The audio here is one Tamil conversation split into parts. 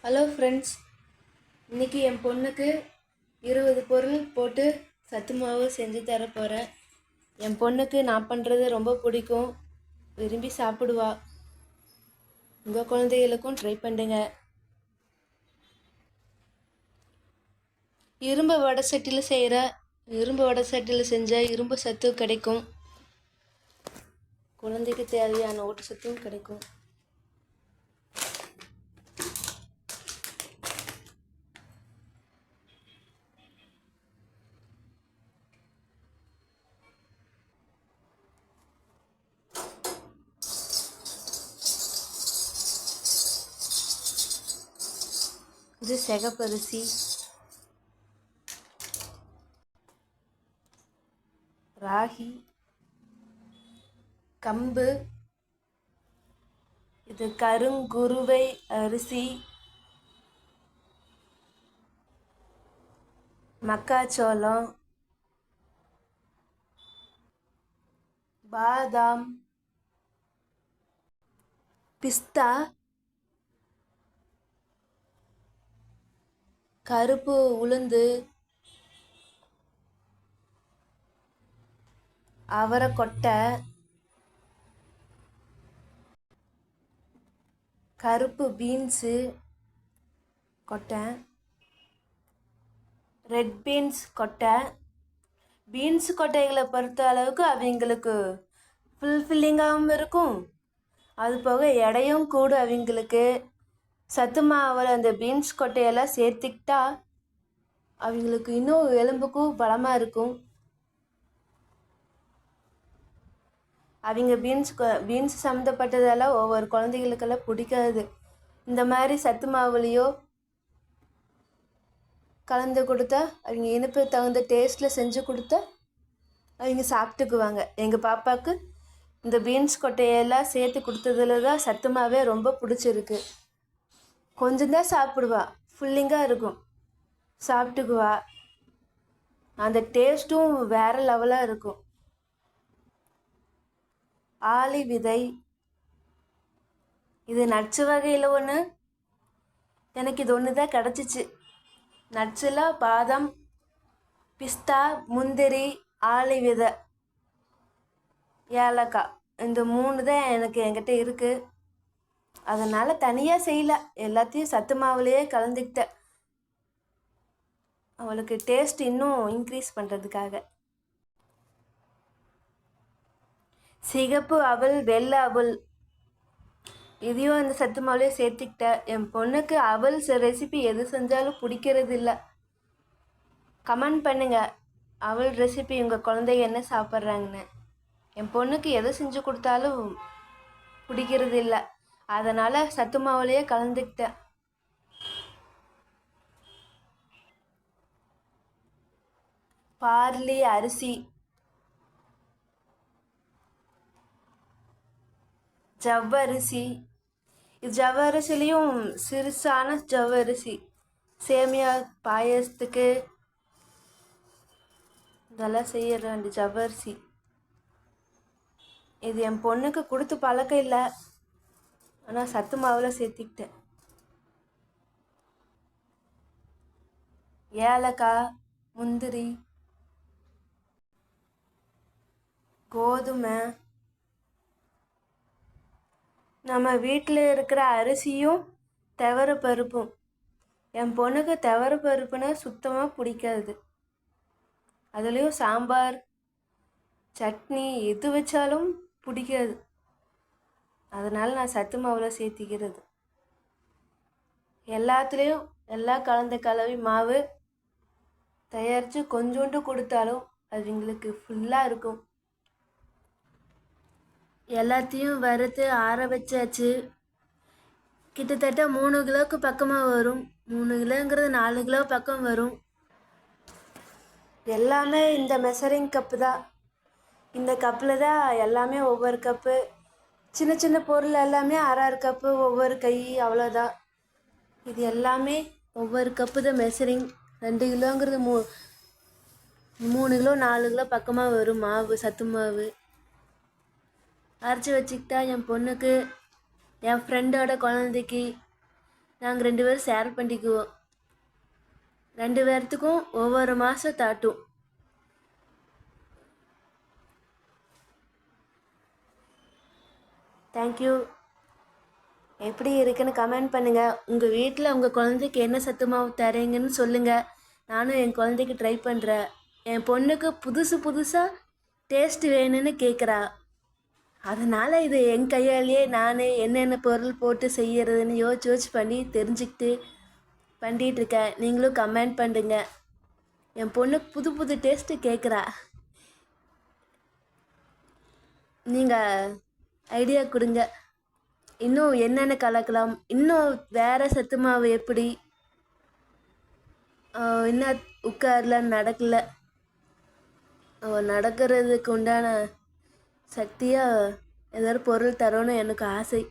ஹலோ ஃப்ரெண்ட்ஸ், இன்றைக்கி என் பொண்ணுக்கு 20 பொருள் போட்டு சத்து மாவு செஞ்சு தர போகிறேன். என் பொண்ணுக்கு நான் பண்ணுறது ரொம்ப பிடிக்கும், விரும்பி சாப்பிடுவா. உங்கள் குழந்தைகளுக்கும் ட்ரை பண்ணுங்க. இரும்பு வடை சட்டியில் செஞ்சால் இரும்பு சத்து கிடைக்கும், குழந்தைக்கு தேவையான ஊட்டச்சத்தும் கிடைக்கும். இது சிகப்பரிசி, ராகி, கம்பு, இது கருங்குருவை அரிசி, மக்காச்சோளம், பாதாம், பிஸ்தா, கருப்பு உளுந்து, அவரைக்கொட்டை, கருப்பு பீன்ஸு கொட்டை, ரெட் பீன்ஸ் கொட்டை. பீன்ஸ் கொட்டைகளை பொறுத்த அளவுக்கு அவங்களுக்கு ஃபுல்ஃபில்லிங்காகவும் இருக்கும், அது போக எடையும் கூட. அவங்களுக்கு சத்து மாவில் அந்த பீன்ஸ் கொட்டையெல்லாம் சேர்த்துக்கிட்டா அவங்களுக்கு இன்னும் எலும்புக்கும் பலமாக இருக்கும். அவங்க பீன்ஸ் சம்மந்தப்பட்டதெல்லாம் ஒவ்வொரு குழந்தைகளுக்கெல்லாம் பிடிக்காது. இந்த மாதிரி சத்து மாவுலேயோ கலந்து கொடுத்தா, அவங்க இனிப்பு தகுந்த டேஸ்ட்டில் செஞ்சு கொடுத்தா அவங்க சாப்பிட்டுக்குவாங்க. எங்கள் பாப்பாவுக்கு இந்த பீன்ஸ் கொட்டையெல்லாம் சேர்த்து கொடுத்ததுல தான் சத்து மாவே ரொம்ப பிடிச்சிருக்கு. கொஞ்சம்தான் சாப்பிடுவா, ஃபுல்லிங்காக இருக்கும், சாப்பிட்டுக்குவா. அந்த டேஸ்ட்டும் வேறு லெவலாக இருக்கும். ஆளி விதை, இது நட்ஸு வகையில் ஒன்று. எனக்கு இது ஒன்று தான் கிடச்சிச்சு. நட்ஸில் பாதாம், பிஸ்தா, முந்திரி, ஆளி விதை, ஏலக்காய், இந்த 3 தான் என்கிட்ட இருக்குது. அதனால் தனியாக செய்யலை, எல்லாத்தையும் சத்து மாவுலேயே கலந்துக்கிட்டேன், அவளுக்கு டேஸ்ட் இன்னும் இன்க்ரீஸ் பண்ணுறதுக்காக. சிகப்பு அவல், வெள்ளை அவல், இதையும் அந்த சத்து மாவுலேயே சேர்த்துக்கிட்டேன். என் பொண்ணுக்கு அவல் ரெசிபி எது செஞ்சாலும் பிடிக்கிறது இல்லை. கமெண்ட் பண்ணுங்கள், அவல் ரெசிபி உங்கள் குழந்தைங்க என்ன சாப்பிட்றாங்கன்னு. என் பொண்ணுக்கு எதை செஞ்சு கொடுத்தாலும் பிடிக்கிறது இல்லை, அதனால் சத்து மாவுலேயே கலந்துக்கிட்டேன். பார்லி அரிசி, ஜவ்வரிசி, இது ஜவ்வரிசிலையும் சிறுசான ஜவ்வரிசி, சேமியா பாயசத்துக்கு இதெல்லாம் செய்கிற அந்த ஜவ்வரிசி. இது என் பொண்ணுக்கு கொடுத்து பழக்கம் இல்லை, ஆனால் சத்து மாவில் சேர்த்துக்கிட்டேன். ஏலக்காய், முந்திரி, கோதுமை, நம்ம வீட்டில் இருக்கிற அரிசியும் துவர பருப்பும். என் பொண்ணுக்கு துவர பருப்புனா சுத்தமாக பிடிக்காது. அதுலேயும் சாம்பார், சட்னி எது வச்சாலும் பிடிக்காது. அதனால் நான் சத்து மாவில் சேர்த்திக்கிறது. எல்லாத்துலேயும் எல்லாம் கலந்த கலவி மாவு தயாரித்து கொஞ்சோண்டு கொடுத்தாலும் அதுங்களுக்கு ஃபுல்லாக இருக்கும். எல்லாத்தையும் வறுத்து ஆற வச்சாச்சு. கிட்டத்தட்ட 3 கிலோவுக்கு பக்கமாக வரும். 3 கிலோங்கிறது 4 கிலோ பக்கம் வரும். எல்லாமே இந்த மெஷரிங் கப்பு தான். இந்த கப்பில் தான் எல்லாமே ஒவ்வொரு கப்பு. சின்ன சின்ன பொருள் எல்லாமே அரை கப்பு, ஒவ்வொரு கை, அவ்வளோதான். இது எல்லாமே ஒவ்வொரு கப்பு தான் மெஷரிங். 2 கிலோங்கிறது 3 கிலோ 4 கிலோ பக்கமாக வரும் மாவு, சத்து மாவு. அரைச்சி வச்சுக்கிட்டா என் பொண்ணுக்கு, என் ஃப்ரெண்டோட குழந்தைக்கு நாங்கள் 2 பேரும் ஷேர் பண்ணிக்குவோம். 2 பேர்த்துக்கும் ஒவ்வொரு மாதம் தாட்டும். தேங்க்யூ. எப்படி இருக்குன்னு கமெண்ட் பண்ணுங்கள். உங்கள் வீட்டில் உங்கள் குழந்தைக்கு என்ன சத்து மாவு தரீங்கன்னு சொல்லுங்கள். நானும் என் குழந்தைக்கு ட்ரை பண்ணுறேன். என் பொண்ணுக்கு புதுசாக டேஸ்ட் வேணும்னு கேட்குறா. அதனால் இது என் கையாலேயே நானே என்னென்ன பொருள் போட்டு செய்யறதுன்னு யோசிச்சு பண்ணி தெரிஞ்சுக்கிட்டு பண்ணிகிட்ருக்கேன். நீங்களும் கமெண்ட் பண்ணுங்க. என் பொண்ணு புது டேஸ்ட்டு கேட்குறா. நீங்கள் ஐடியா கொடுங்க. இன்னும் என்னென்ன கலக்கலாம், இன்னும் வேறு சத்து மாவு எப்படி, இன்னும் உட்காரல நடக்கல, நடக்கிறதுக்கு உண்டான சக்தியாக ஏதாவது பொருள் தரோன்னு எனக்கு ஆசை.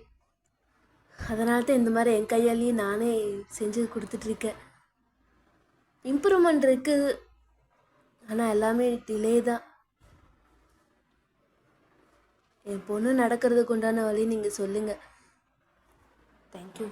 அதனால தான் இந்த மாதிரி என் கையாலேயே நானே செஞ்சு கொடுத்துட்ருக்கேன். இம்ப்ரூவ்மெண்ட் இருக்குது, ஆனால் எல்லாமே டிலே தான். என் பொண்ணு நடக்கிறதுக்கு உண்டான வழி நீங்கள் சொல்லுங்கள். தேங்க்யூ.